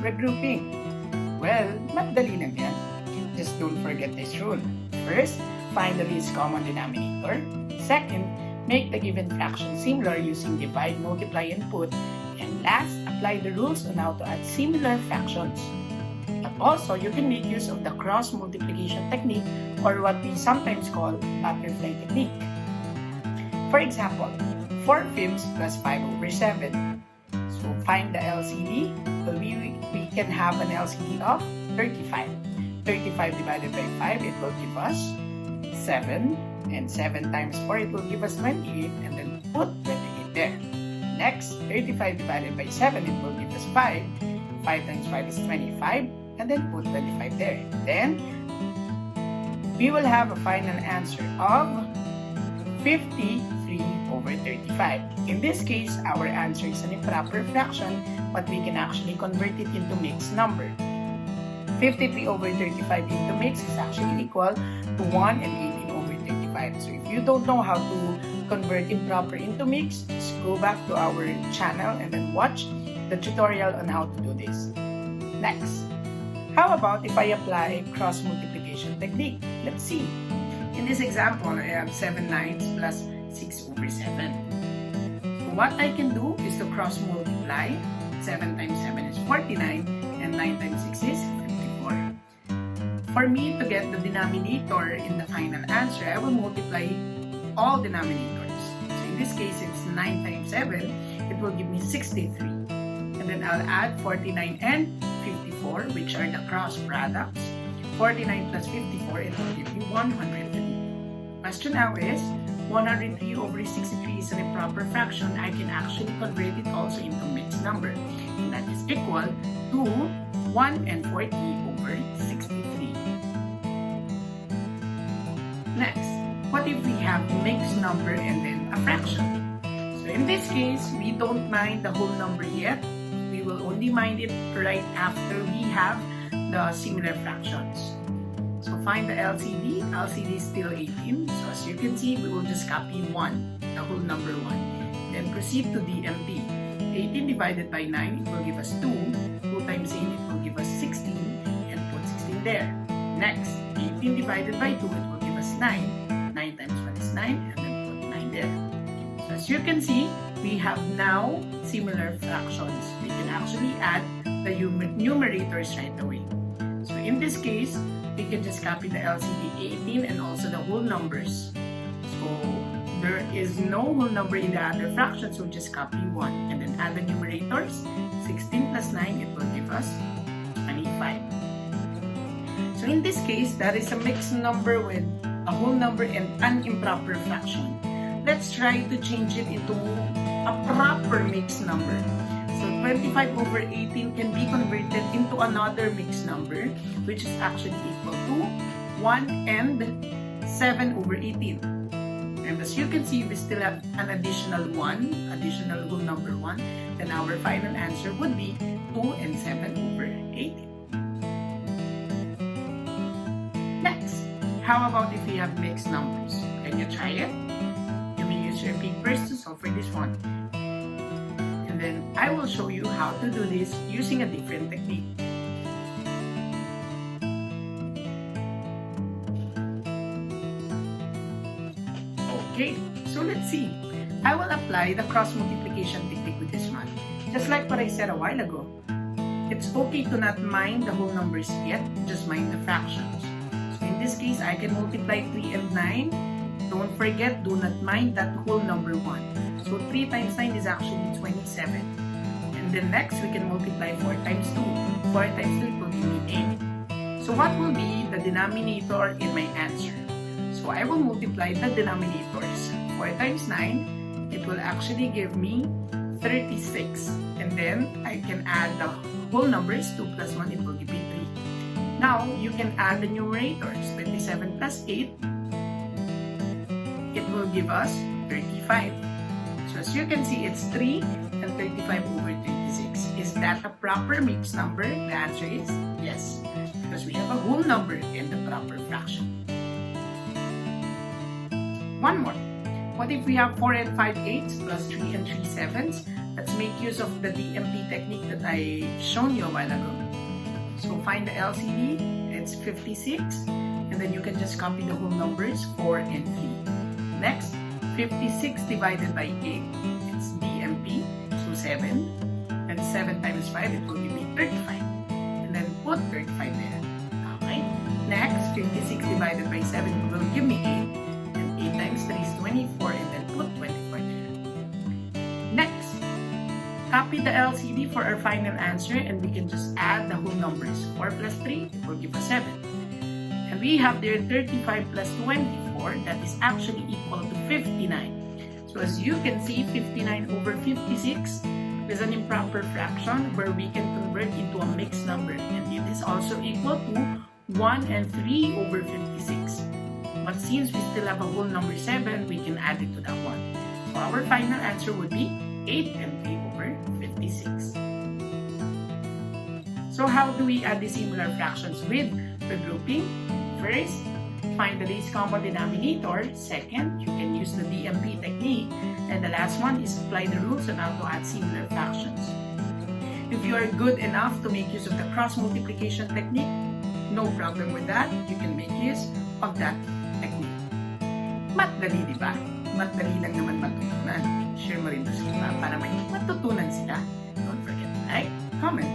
regrouping? Well, madali lang yan. Just don't forget this rule. First, find the least common denominator. Second, make the given fraction similar using divide, multiply, and put. And last, apply the rules on how to add similar fractions. But also, you can make use of the cross multiplication technique, or what we sometimes call butterfly technique. For example, 4/5 plus 5/7. So find the LCD. Well, we can have an LCD of 35. 35 divided by 5, it will give us 7. And 7 times 4, it will give us 28. And then put 28 there. Next, 35 divided by 7, it will give us 5. 5 times 5 is 25. And then put 25 there. Then, we will have a final answer of 53/35. In this case, our answer is an improper fraction, but we can actually convert it into mixed number. 53/35 into mix is actually equal to 1 and 18/35. So if you don't know how to convert improper into mix, just go back to our channel and then watch the tutorial on how to do this. Next, how about if I apply cross multiplication technique? Let's see. In this example, I have 7/9 plus 6/7. So what I can do is to cross multiply. 7 times 7 is 49 and 9 times 6 is 54. For me to get the denominator in the final answer, I will multiply all denominators. So in this case, it's 9 times 7. It will give me 63. And then I'll add 49 and 54, which are the cross products. 49 plus 54, it will give me 103. Question now is, 103/63 is an improper fraction. I can actually convert it also into mixed number. And that is equal to 1/40/63. Next, what if we have mixed number and then a fraction? So in this case, we don't mind the whole number yet. We will only mind it right after we have the similar fractions. So find the LCD. LCD is still 18. So as you can see, we will just copy 1, the whole number 1. Then proceed to DMP. 18 divided by 9, it will give us 2. 2 times 8, it will give us 16. And put 16 there. Next, 18 divided by 2, it will give us 9. 9 times 1 is 9. And then put 9 there. So as you can see, we have now similar fractions. We can actually add the numerators right away. So in this case, we can just copy the LCD 18 and also the whole numbers. So there is no whole number in the other fractions, so just copy 1 and then add the numerators. 16 plus 9, it will give us 25. So in this case, that is a mixed number with a whole number and an improper fraction. Let's try to change it into a proper mixed number. So 25/18 can be converted into another mixed number, which is actually equal to 1 and 7/18. And as you can see, we still have an additional 1, additional whole number 1. Then our final answer would be 2 and 7/18. Next, how about if we have mixed numbers? Can you try it? You may use your papers to solve for this one. And then I will show you how to do this using a different technique. Okay, so let's see. I will apply the cross multiplication technique with this one. Just like what I said a while ago. It's okay to not mind the whole numbers yet, just mind the fractions. So in this case, I can multiply 3 and 9. Don't forget, do not mind that whole number 1. So 3 times 9 is actually 27. And then next, we can multiply 4 times 2. 4 times 2 will give me 8. So what will be the denominator in my answer? So I will multiply the denominators. 4 times 9, it will actually give me 36. And then I can add the whole numbers. 2 plus 1, it will give me 3. Now, you can add the numerators. 27 plus 8, it will give us 35. So as you can see, it's 3 and 35/36. Is that a proper mixed number? The answer is yes, because we have a whole number in the proper fraction. One more. What if we have 4 and 5/8 plus 3 and 3/7? let's make use of the DMP technique that I shown you a while ago. So find the LCD, it's 56, and then you can just copy the whole numbers 4 and 3. Next, 56 divided by 8, it's DMP, so 7, and 7 times 5, it will give me 35, and then put 35 there. Okay, next, 56 divided by 7 will give me 8, and 8 times 3 is 24, and then put 24 there. Next, copy the LCD for our final answer, and we can just add the whole numbers. 4 plus 3 will give us 7. And we have there 35 plus 24, that is actually equal to 59. So as you can see, 59 over 56 is an improper fraction where we can convert into a mixed number. And it is also equal to 1 and 3 over 56. But since we still have a whole number 7, we can add it to that one. So our final answer would be 8 and 3 over 56. So how do we add the similar fractions with regrouping? First, find the least common denominator. Second, you can use the DMP technique. And the last one is apply the rules on how to add similar fractions. If you are good enough to make use of the cross multiplication technique, no problem with that. You can make use of that technique. Madali, di ba? Madali lang naman matutunan. Share mo rin to sa iba para may matutunan sila. Don't forget to like, comment,